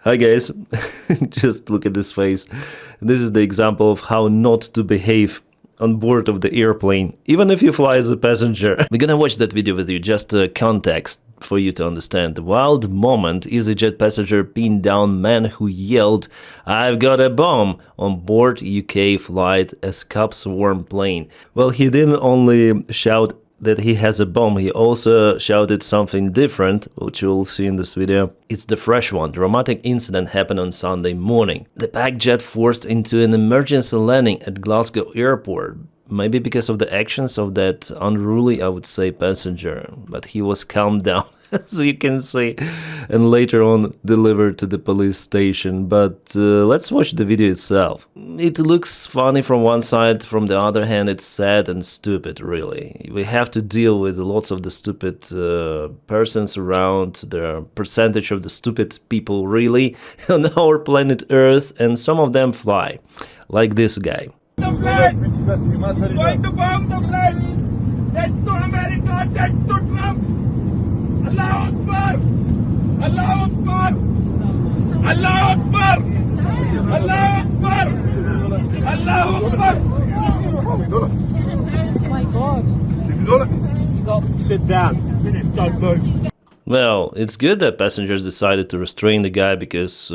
Hi guys, just look at this face. This is the example of how not to behave on board of the airplane, even if you fly as a passenger. We're gonna watch that video with you, just context for you to understand. The wild moment, Easyjet passenger pinned down man who yelled, "I've got a bomb," on board UK flight escape swarm plane. Well, he didn't only shout that he has a bomb, he also shouted something different, which you'll see in this video. It's the fresh one. Dramatic incident happened on Sunday morning. The packed jet forced into an emergency landing at Glasgow airport, maybe because of the actions of that unruly, I would say, passenger, but he was calmed down, as you can see, and later on delivered to the police station. But let's watch the video itself. It looks funny from one side, from the other hand it's sad and stupid, really. We have to deal with lots of the stupid persons around, the percentage of the stupid people really on our planet Earth, and some of them fly, like this guy. The flag! Going to bomb the flag! Dead to America, dead to Trump! Allahu Akbar! Allahu Akbar! Allahu Akbar! Allahu Akbar! Allahu Akbar! Oh my God. Sit down. Don't move. Well, it's good that passengers decided to restrain the guy, because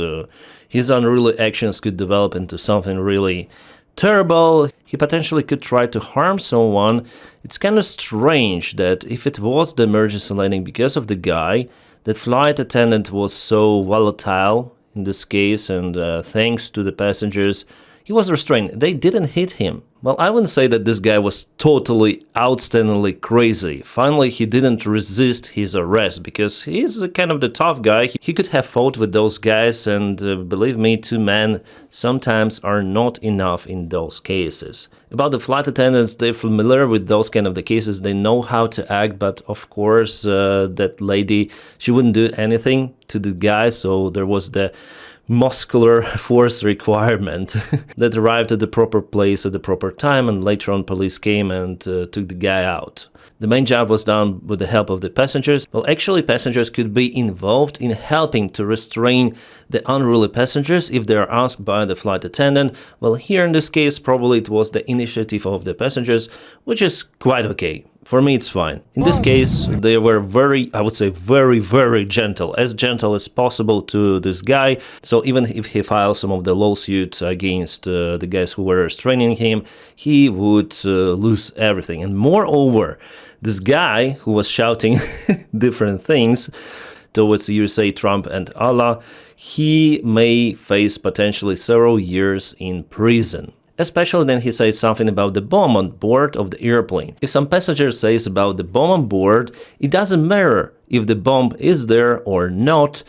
his unruly actions could develop into something really terrible. He potentially could try to harm someone. It's kind of strange that if it was the emergency landing because of the guy, that flight attendant was so volatile in this case, and thanks to the passengers, he was restrained. They didn't hit him. Well, I wouldn't say that this guy was totally outstandingly crazy. Finally, he didn't resist his arrest, because he's kind of the tough guy. He could have fought with those guys, and believe me, 2 men sometimes are not enough in those cases. About the flight attendants, they're familiar with those kind of the cases. They know how to act, but of course, that lady, she wouldn't do anything to the guy, so there was the muscular force requirement that arrived at the proper place at the proper time, and later on police came and took the guy out. The main job was done with the help of the passengers. Well, actually, passengers could be involved in helping to restrain the unruly passengers if they are asked by the flight attendant. Well, here in this case, probably it was the initiative of the passengers, which is quite okay. For me, it's fine. In this case, they were very, I would say, very gentle as possible to this guy. So even if he files some of the lawsuits against the guys who were restraining him, he would lose everything. And moreover, this guy who was shouting different things towards USA, Trump and Allah, he may face potentially several years in prison. Especially then he said something about the bomb on board of the airplane. If some passenger says about the bomb on board, it doesn't matter if the bomb is there or not,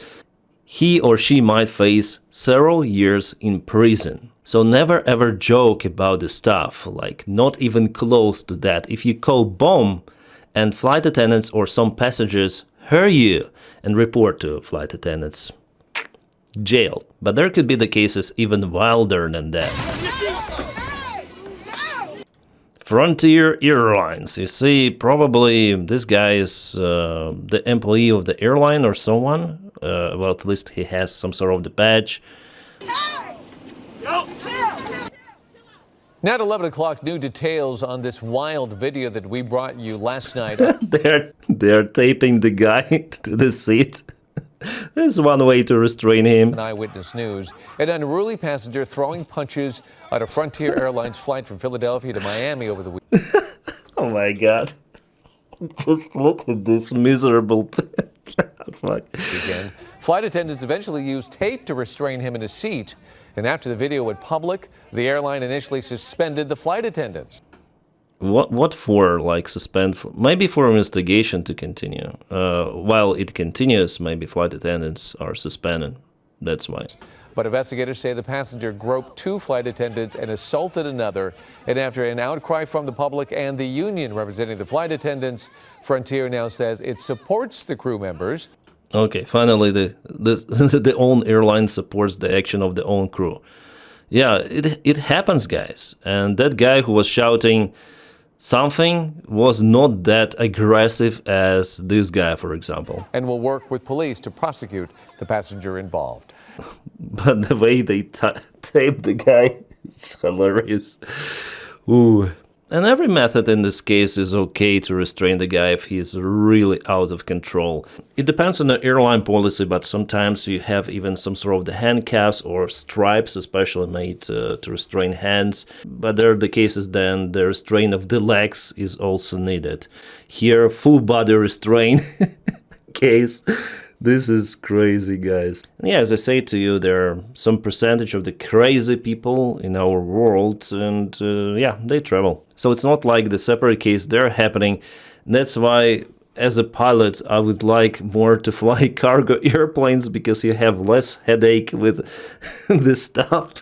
he or she might face several years in prison. So never ever joke about the stuff, like not even close to that. If you call bomb and flight attendants or some passengers hear you and report to flight attendants, jail. But there could be the cases even wilder than that. Frontier Airlines. You see, probably this guy is the employee of the airline or someone. Well, at least he has some sort of the badge. Now at 11 o'clock, new details on this wild video that we brought you last night. They're taping the guy to the seat. There's one way to restrain him. Eyewitness News. An unruly passenger throwing punches at a Frontier Airlines flight from Philadelphia to Miami over the weekend. Oh my God. Just look at this miserable fuck. Flight attendants eventually used tape to restrain him in his seat. And after the video went public, the airline initially suspended the flight attendants. What for, like, suspend? Maybe for investigation to continue. While it continues, maybe flight attendants are suspended. That's why. But investigators say the passenger groped 2 flight attendants and assaulted another. And after an outcry from the public and the union representing the flight attendants, Frontier now says it supports the crew members. Okay, finally the own airline supports the action of the own crew. Yeah, it happens, guys. And that guy who was shouting something was not that aggressive as this guy, for example. And will work with police to prosecute the passenger involved. But the way they tape the guy is hilarious. Ooh. And every method in this case is okay to restrain the guy if he is really out of control. It depends on the airline policy, but sometimes you have even some sort of the handcuffs or stripes, especially made to restrain hands. But there are the cases then the restraint of the legs is also needed. Here, full body restraint case. This is crazy, guys. And yeah, as I say to you, there are some percentage of the crazy people in our world, and yeah, they travel. So it's not like the separate case they're happening. That's why, as a pilot, I would like more to fly cargo airplanes because you have less headache with this stuff.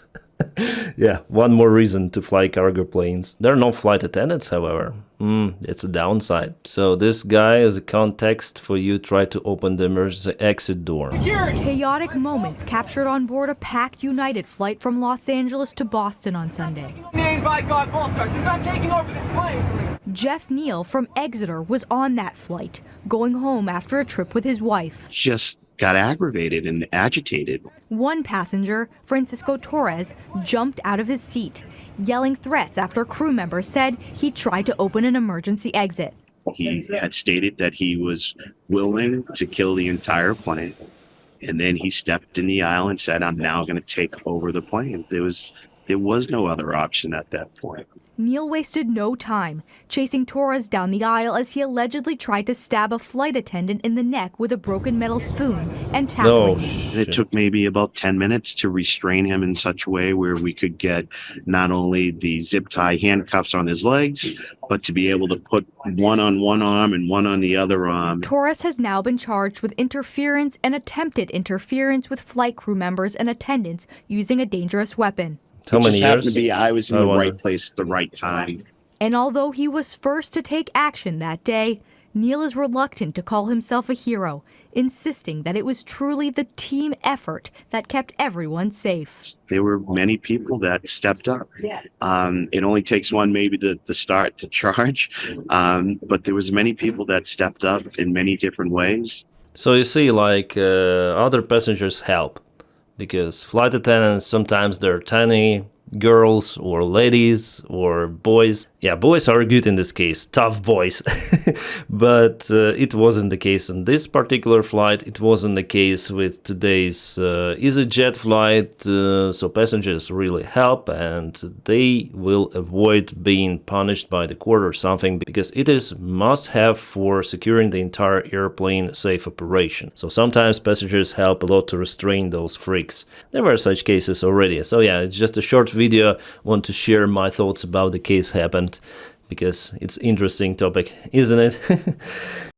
Yeah, one more reason to fly cargo planes. There are no flight attendants, however. It's a downside. So this guy is a context for you try to open the emergency exit door. Chaotic moments captured on board a packed United flight from Los Angeles to Boston on Sunday. Named by God Baltar, since I'm taking over this plane. Jeff Neal from Exeter was on that flight, going home after a trip with his wife. Just got aggravated and agitated. One passenger, Francisco Torres, jumped out of his seat, yelling threats after crew members said he tried to open an emergency exit. He had stated that he was willing to kill the entire plane. And then he stepped in the aisle and said, I'm now going to take over the plane. There was no other option at that point. Neal wasted no time chasing Torres down the aisle as he allegedly tried to stab a flight attendant in the neck with a broken metal spoon and tackling him. It took maybe about 10 minutes to restrain him in such a way where we could get not only the zip tie handcuffs on his legs, but to be able to put one on one arm and one on the other arm. Torres has now been charged with interference and attempted interference with flight crew members and attendants using a dangerous weapon. How many Just years? happened to be I was in the wonder. right place at the right time. And although he was first to take action that day, Neal is reluctant to call himself a hero, insisting that it was truly the team effort that kept everyone safe. There were many people that stepped up. It only takes one maybe to start to charge, but there was many people that stepped up in many different ways. So you see, like, other passengers help. Because flight attendants, sometimes they're tiny girls or ladies or boys. Yeah, boys are good in this case, tough boys. But it wasn't the case in this particular flight. It wasn't the case with today's Easyjet flight. So passengers really help and they will avoid being punished by the court or something because it is must-have for securing the entire airplane safe operation. So sometimes passengers help a lot to restrain those freaks. There were such cases already. So yeah, it's just a short video. Want to share my thoughts about the case happened because it's interesting topic, isn't it?